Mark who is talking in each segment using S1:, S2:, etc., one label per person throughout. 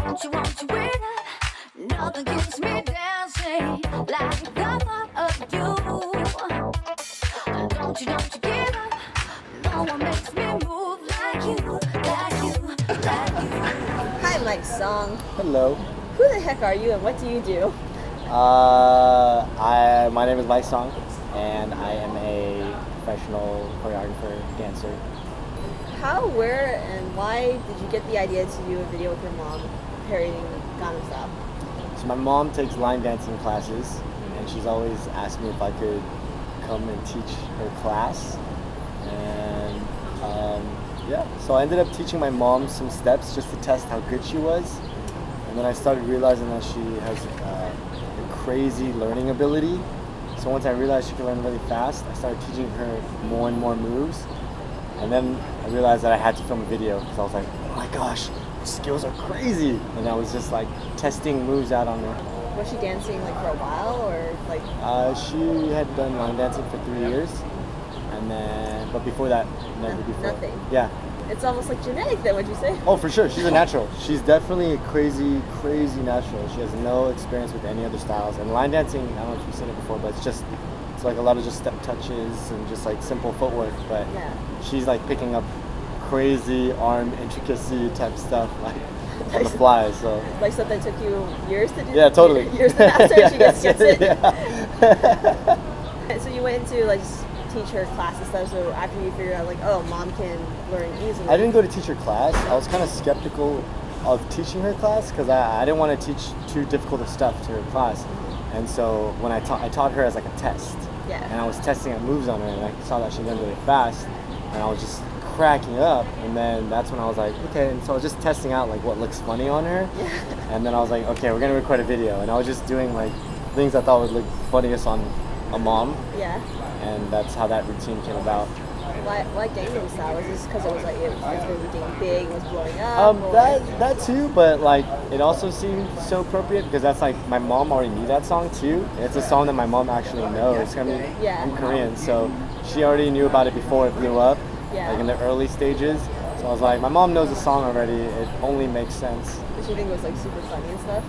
S1: won't you wait up? Nothing keeps me dancing like the thought of you. Don't you give up? No one makes me move like you, like you, like you.
S2: Hi, Mike Song.
S3: Hello.
S2: Who the heck are you and what do you do?
S3: My name is Mike Song, and I am a professional choreographer, dancer.
S2: How, where, and why did you get the idea to do a video with your mom parodying Gangnam Style?
S3: So my mom takes line dancing classes, and she's always asked me if I could come and teach her class. And so I ended up teaching my mom some steps just to test how good she was. And then I started realizing that she has a crazy learning ability. So once I realized she could learn really fast, I started teaching her more and more moves. And then I realized that I had to film a video because I was like, oh my gosh, her skills are crazy. And I was just like testing moves out on her.
S2: Was she dancing like for a while or like?
S3: She had done line dancing for 3 years. And then, but before that, never before.
S2: Nothing.
S3: Yeah.
S2: It's almost like genetic then, would you say?
S3: Oh, for sure. She's a natural. She's definitely a crazy, crazy natural. She has no experience with any other styles. And line dancing, I don't know if you've seen it before, but it's like a lot of just step touches and just like simple footwork. But
S2: yeah.
S3: She's like picking up crazy arm intricacy type stuff like on the fly. So
S2: like stuff that took you years to do.
S3: Yeah, totally.
S2: Years to master. Yeah. She gets it.
S3: Yeah.
S2: So you went into like teach her class and stuff. So after you figured out like, oh, mom can learn easily.
S3: I didn't go to teach her class. I was kind of skeptical of teaching her class because I didn't want to teach too difficult of stuff to her class. And so when I taught her as like a test.
S2: Yeah.
S3: And I was testing out moves on her, and I saw that she learned really fast, and I was just cracking up. And then that's when I was like, okay. And so I was just testing out like what looks funny on her.
S2: Yeah.
S3: And then I was like, okay, we're gonna record a video, and I was just doing like things I thought would look funniest on a mom.
S2: Yeah.
S3: And that's how that routine came about.
S2: Why Gangnam Style? Was this because it was like it was getting big, it was blowing up?
S3: That too, but like it also seemed so appropriate because that's like my mom already knew that song too. It's a song that my mom actually knows. I mean, I'm Korean, so she already knew about it before it blew up, like in the early stages. So I was like, my mom knows the song already. It only makes sense.
S2: Did she think it was like super funny and stuff?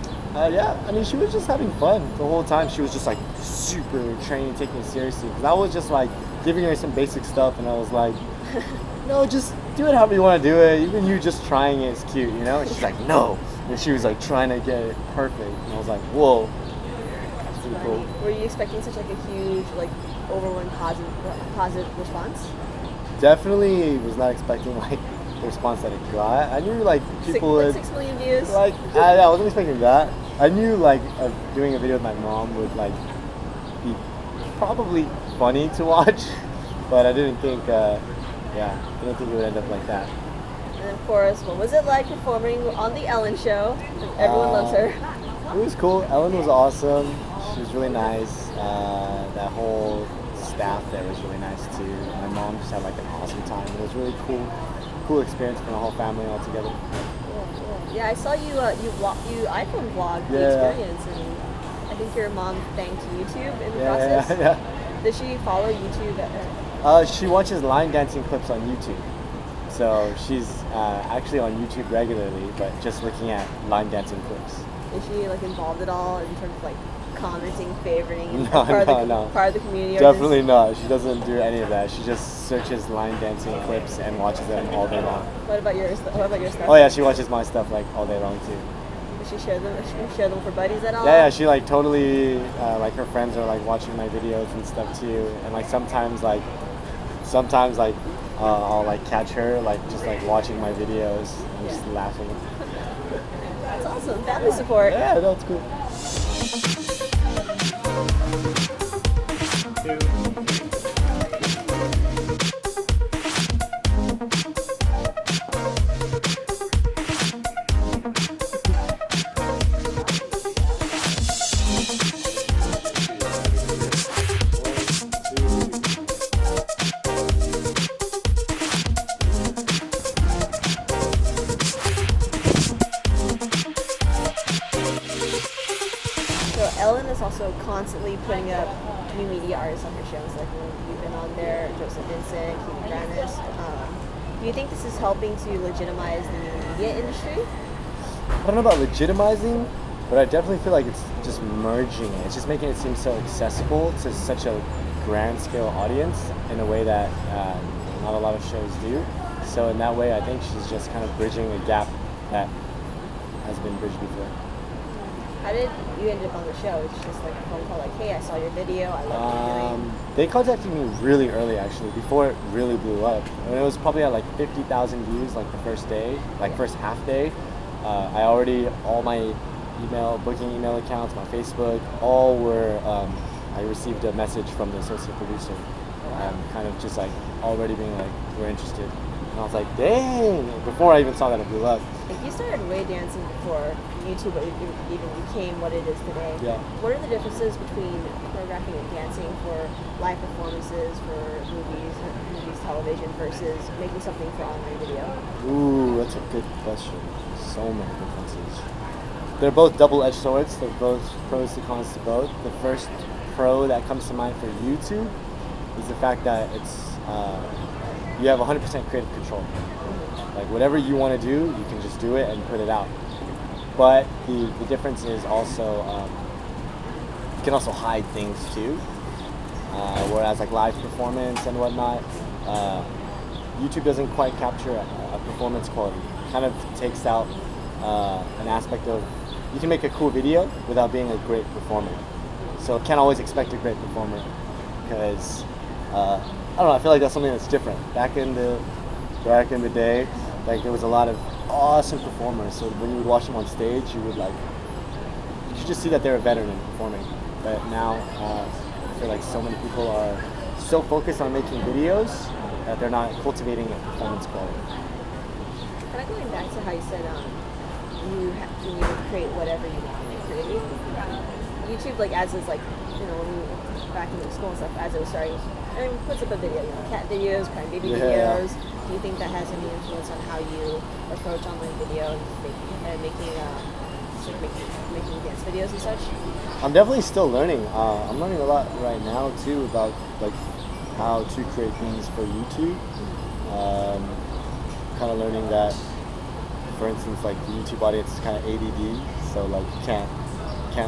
S3: Yeah, I mean, she was just having fun the whole time. She was just like super training, taking it seriously. Because I was just like giving her some basic stuff, and I was like, no, just do it however you want to do it. Even you just trying it is cute, you know? And she's like, no. And she was like trying to get it perfect. And I was like, whoa. That's pretty cool.
S2: Were you expecting such like a huge, like overwhelming positive response?
S3: Definitely was not expecting like the response that it got. I knew like people would
S2: 6 million views.
S3: Like I wasn't expecting that. I knew like doing a video with my mom would like be probably funny to watch, but I didn't think it would end up like that.
S2: And of course, what was it like performing on the Ellen show? Everyone loves her.
S3: It was cool. Ellen was awesome. She was really nice. That whole staff there was really nice too. My mom just had like an awesome time. It was really cool experience for the whole family all together.
S2: Yeah, I saw you you iPhone vlog the experience, and I think your mom thanked YouTube in the process.
S3: Yeah.
S2: Does she follow YouTube?
S3: She watches line dancing clips on YouTube. So she's actually on YouTube regularly, but just looking at line dancing clips.
S2: Is she like involved at all in terms of like commenting, favoriting,
S3: No.
S2: part of the community?
S3: Definitely not. She doesn't do any of that. She just searches line dancing clips and watches them all day long.
S2: What about your stuff?
S3: Oh yeah, she watches my stuff like all day long too.
S2: Does she share them? Does she share them with her buddies at all?
S3: Yeah, she like totally like her friends are like watching my videos and stuff too, and like sometimes I'll like catch her like just like watching my videos and just laughing.
S2: That's awesome. Family support.
S3: Yeah, that's cool.
S2: Ellen is also constantly putting up new media artists on her shows. Like you've been on there, Justen Nguyen, do you think this is helping to legitimize the new media industry?
S3: I don't know about legitimizing, but I definitely feel like it's just merging it. It's just making it seem so accessible to such a grand scale audience in a way that not a lot of shows do. So in that way, I think she's just kind of bridging a gap that has been bridged before.
S2: How did you end up on the show? It's just like a phone call, like, hey, I saw your video, I love what you're doing.
S3: They contacted me really early, actually, before it really blew up. And it was probably at like 50,000 views, like the first day, like first half day. I already, all my booking email accounts, my Facebook, all were, I received a message from the associate producer, kind of just like already being like, we're interested. And I was like, dang, before I even saw that it blew up.
S2: Like, you started way dancing before YouTube even became what it is today.
S3: Yeah.
S2: What are the differences between choreographing and dancing for live performances, for movies, television, versus making something for online video?
S3: Ooh, that's a good question. So many differences. They're both double-edged swords. They're both pros and cons to both. The first pro that comes to mind for YouTube is the fact that it's you have 100% creative control. Like whatever you want to do, you can just do it and put it out. But the difference is also you can also hide things too. Whereas like live performance and whatnot, YouTube doesn't quite capture a performance quality. It kind of takes out an aspect of, you can make a cool video without being a great performer. So can't always expect a great performer because I don't know, I feel like that's something that's different. Back in the day, like there was a lot of awesome performers. So when you would watch them on stage, you could just see that they're a veteran in performing. But now I feel like so many people are so focused on making videos that they're not cultivating a performance quality.
S2: Kind of going back to how you said you can create whatever you want to create. YouTube, like as is like, you know, when we back in school and stuff, as it was starting, I mean, puts up a video, you know, cat videos, crying baby videos. Do you think that has any influence on how you approach online video and making dance videos and such?
S3: I'm definitely still learning. I'm learning a lot right now too about like how to create things for YouTube. Kind of learning that, for instance, like the YouTube audience is kind of ADD, so like you can't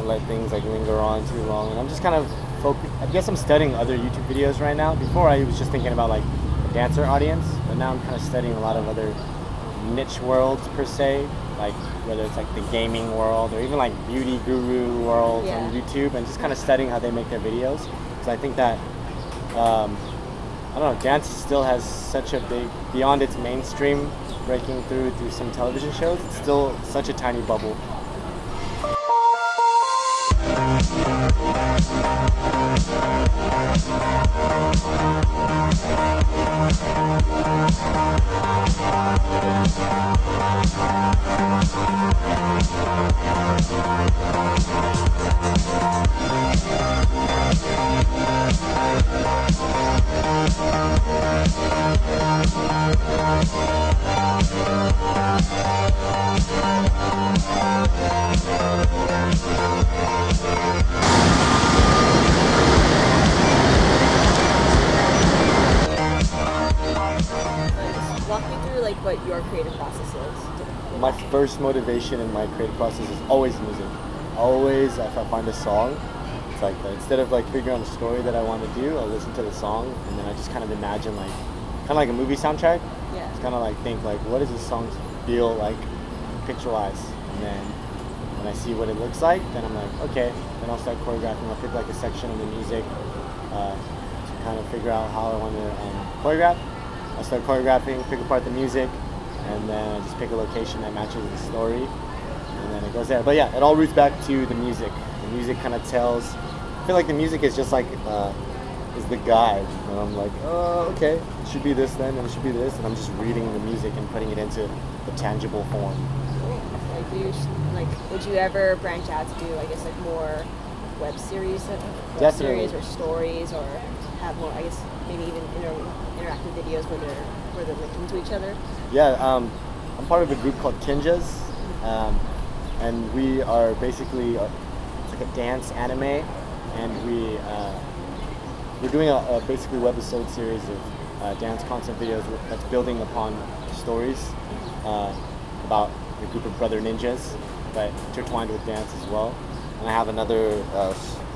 S3: let things like linger on too long. And I'm just kind of I guess I'm studying other YouTube videos right now. Before I was just thinking about like the dancer audience, but now I'm kind of studying a lot of other niche worlds per se, like whether it's like the gaming world or even like beauty guru world on YouTube, and just kind of studying how they make their videos. So I think that I don't know, dance still has such a big, beyond its mainstream breaking through some television shows, it's still such a tiny bubble.
S2: Walk me through like what your creative process is.
S3: My first motivation in my creative process is always music. Always, if I find a song, it's like instead of like figuring out a story that I want to do, I'll listen to the song and then I just kind of imagine like, kind of like a movie soundtrack.
S2: Yeah.
S3: It's kind of like think like, what does this song feel like picture-wise? And then when I see what it looks like, then I'm like, okay. Then I'll start choreographing. I'll pick like a section of the music to kind of figure out how I want to choreograph. I start choreographing, pick apart the music, and then I just pick a location that matches the story, and then it goes there. But yeah, it all roots back to the music. The music kind of tells. I feel like the music is just like is the guide, and I'm like, oh, okay, it should be this then, and it should be this, and I'm just reading the music and putting it into the tangible form.
S2: Like, would you ever branch out to do, I guess, like more web series or stories, or have more, I guess, maybe even interactive videos where they're linking to each other?
S3: Yeah, I'm part of a group called Kinjas, and we are basically it's like a dance anime, and we're doing a basically webisode series of dance concept videos that's building upon stories about a group of brother ninjas, but intertwined with dance as well. And I have another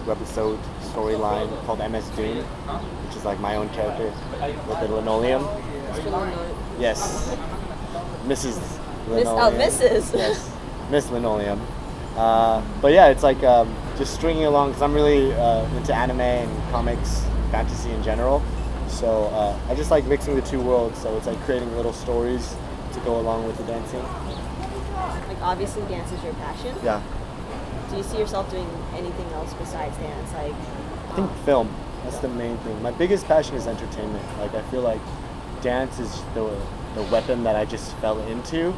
S3: webisode storyline called MS Doom, which is like my own character with the linoleum.
S2: It's for Linoleum.
S3: Yes, Mrs.
S2: Miss,
S3: Linoleum.
S2: oh, Mrs.
S3: Yes, Miss Linoleum. But yeah, it's like just stringing along because I'm really into anime and comics, fantasy in general. So I just like mixing the two worlds. So it's like creating little stories to go along with the dancing.
S2: Like obviously dance is your passion.
S3: Yeah,
S2: Do you see yourself doing anything else besides dance? Like
S3: I think film. That's the main thing. My biggest passion is entertainment. Like I feel like dance is the weapon that I just fell into.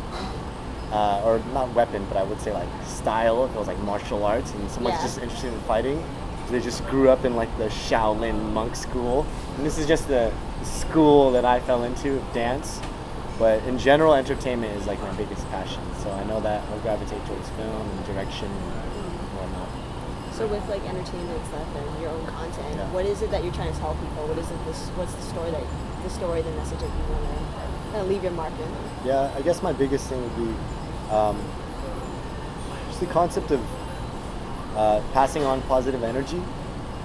S3: Or not weapon, but I would say like style. If it was like martial arts and someone's
S2: Yeah.
S3: just interested in fighting, they just grew up in like the Shaolin monk school, and this is just the school that I fell into of dance. But in general, entertainment is like my biggest passion. So I know that I'll gravitate towards film and direction and whatnot.
S2: so with like entertainment stuff and your own content,
S3: Yeah.
S2: what is it that you're trying to tell people? What's the story the message that you want to leave your mark in?
S3: Yeah, I guess my biggest thing would be just the concept of passing on positive energy.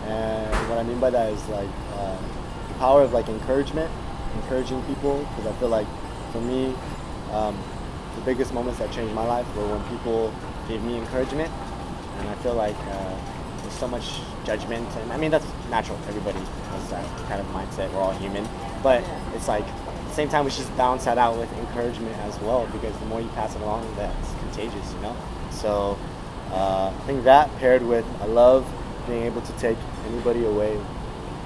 S3: And what I mean by that is like the power of like encouraging people. Because I feel like for me, the biggest moments that changed my life were when people gave me encouragement. And I feel like there's so much judgment, and I mean that's natural. Everybody has that kind of mindset. We're all human, but
S2: Yeah.
S3: it's like at the same time we should just balance that out with encouragement as well, because the more you pass it along, that's contagious, you know. So I think that paired with I love being able to take anybody away.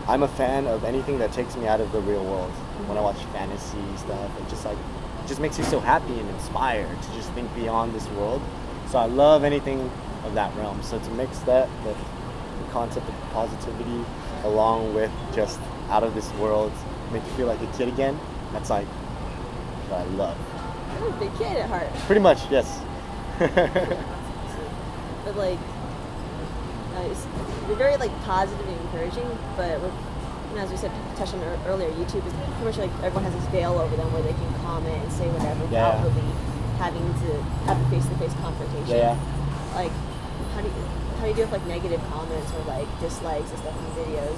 S3: I'm a fan of anything that takes me out of the real world. When I watch fantasy stuff, it just makes you so happy and inspired to just think beyond this world. So I love anything of that realm. So to mix that, the concept of positivity, along with just out of this world, make you feel like a kid again, that's like what I love.
S2: You're a big kid at heart.
S3: Pretty much, yes.
S2: But like, you're very like positive and encouraging. But with, as we said, touched on earlier, YouTube is pretty much like everyone has this veil over them where they can comment and say whatever without
S3: Yeah.
S2: really having to have a face-to-face confrontation.
S3: Yeah.
S2: Like, how do you deal with like negative comments or like dislikes and stuff in the videos?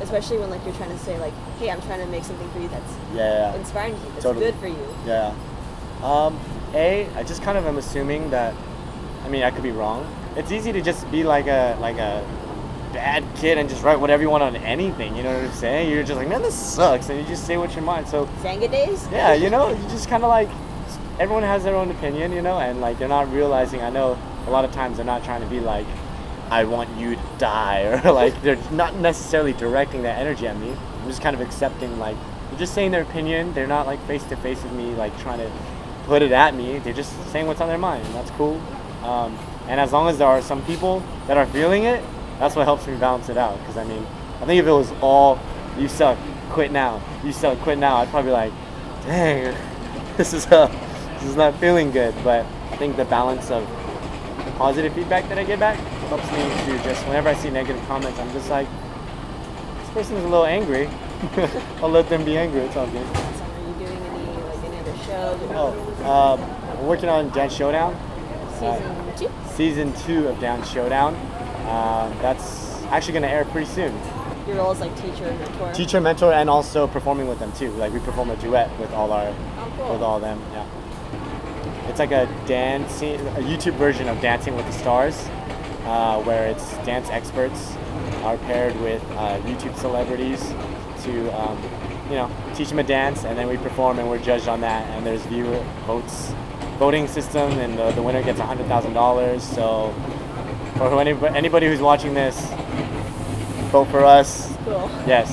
S2: Especially when like you're trying to say like, hey, I'm trying to make something for you that's
S3: Yeah.
S2: inspiring to you, that's
S3: Totally.
S2: good for you.
S3: Yeah. I just kind of am assuming that, I mean, I could be wrong. It's easy to just be like a bad kid and just write whatever you want on anything, you know what I'm saying? You're just like, man, this sucks, and you just say what's your mind. So,
S2: Zanga days?
S3: yeah, you know, you just kind of like, everyone has their own opinion, you know, and like they're not realizing, I know a lot of times they're not trying to be like, I want you to die, or like they're not necessarily directing that energy at me. I'm just kind of accepting, like, they're just saying their opinion. They're not like face to face with me, like trying to put it at me. They're just saying what's on their mind, and that's cool. And as long as there are some people that are feeling it, that's what helps me balance it out. Because I mean, I think if it was all, you suck, quit now, you suck, quit now, I'd probably be like, dang, this is not feeling good. But I think the balance of the positive feedback that I get back helps me to just, whenever I see negative comments, I'm just like, this person's a little angry. I'll let them be angry, it's all good.
S2: So are you doing any other shows?
S3: We're working on Dance Showdown.
S2: Season 2?
S3: Season 2 of Dance Showdown. That's actually going to air pretty soon.
S2: Your role is like teacher and mentor?
S3: Teacher, mentor, and also performing with them too. Like we perform a duet with all
S2: cool.
S3: with all of them. Yeah. It's like a YouTube version of Dancing with the Stars, where it's dance experts are paired with YouTube celebrities to teach them a dance, and then we perform and we're judged on that. And there's voting system, and the winner gets $100,000. So for anybody who's watching this, vote for us.
S2: Cool.
S3: Yes.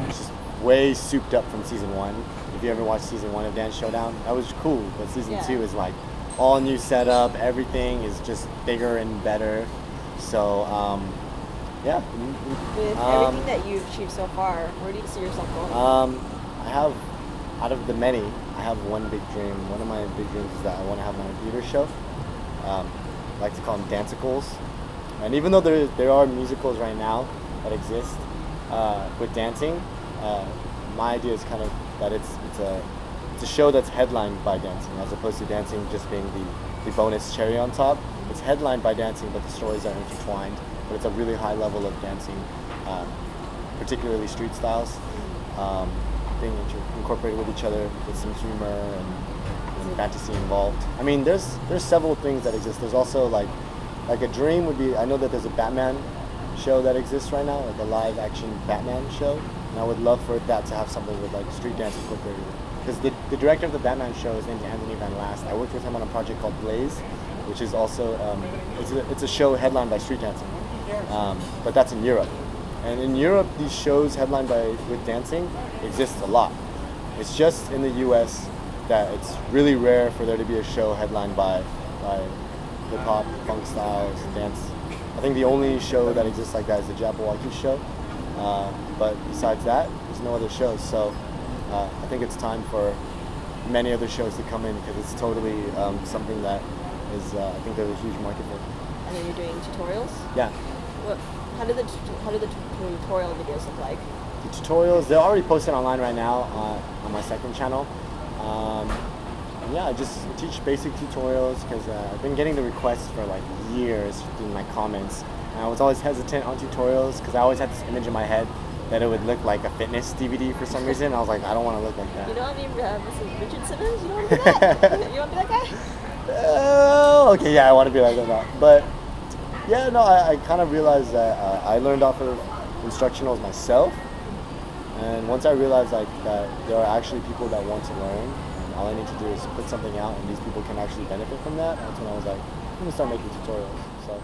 S3: It's just way souped up from season 1. If you ever watched season 1 of Dance Showdown, that was cool. But season 2 is like all new setup. Everything is just bigger and better. So, yeah.
S2: With everything that you've achieved so far, where do you see yourself going?
S3: I have, out of the many, I have one big dream. One of my big dreams is that I want to have my own theater show. I like to call them dancicles. And even though there are musicals right now that exist with dancing, my idea is kind of that it's a it's a show that's headlined by dancing, as opposed to dancing just being the bonus cherry on top. It's headlined by dancing, but the stories are intertwined. But it's a really high level of dancing, particularly street styles, being incorporated with each other with some humor and fantasy involved. I mean, there's several things that exist. There's also like a dream would be, I know that there's a Batman show that exists right now, like a live action Batman show, and I would love for that to have something with like street dance incorporated. Because the director of the Batman show is named Anthony Van Last. I worked with him on a project called Blaze, which is also it's a show headlined by street dancing, but that's in Europe. And in Europe, these shows headlined with dancing exist a lot. It's just in the U.S. that it's really rare for there to be a show headlined by hip hop, funk styles, dance. I think the only show that exists like that is the Jabberwocky show. But besides that, there's no other shows. So I think it's time for many other shows to come in, because it's totally something that is, I think there's a huge market for.
S2: And then you're doing tutorials?
S3: Yeah.
S2: How do the tutorial videos look like?
S3: The tutorials, they're already posted online right now on my second channel. And yeah, I just teach basic tutorials because I've been getting the requests for like years through my comments. And I was always hesitant on tutorials because I always had this image in my head that it would look like a fitness DVD for some reason. I was like, I don't want to look like that.
S2: You know, I mean, Richard Simmons, you don't want to be that? You want to be that guy?
S3: Okay, yeah, I want to be like that. But yeah, no, I kind of realized that I learned off of instructionals myself. And once I realized like that there are actually people that want to learn, and all I need to do is put something out and these people can actually benefit from that, that's when I was like, I'm going to start making tutorials. So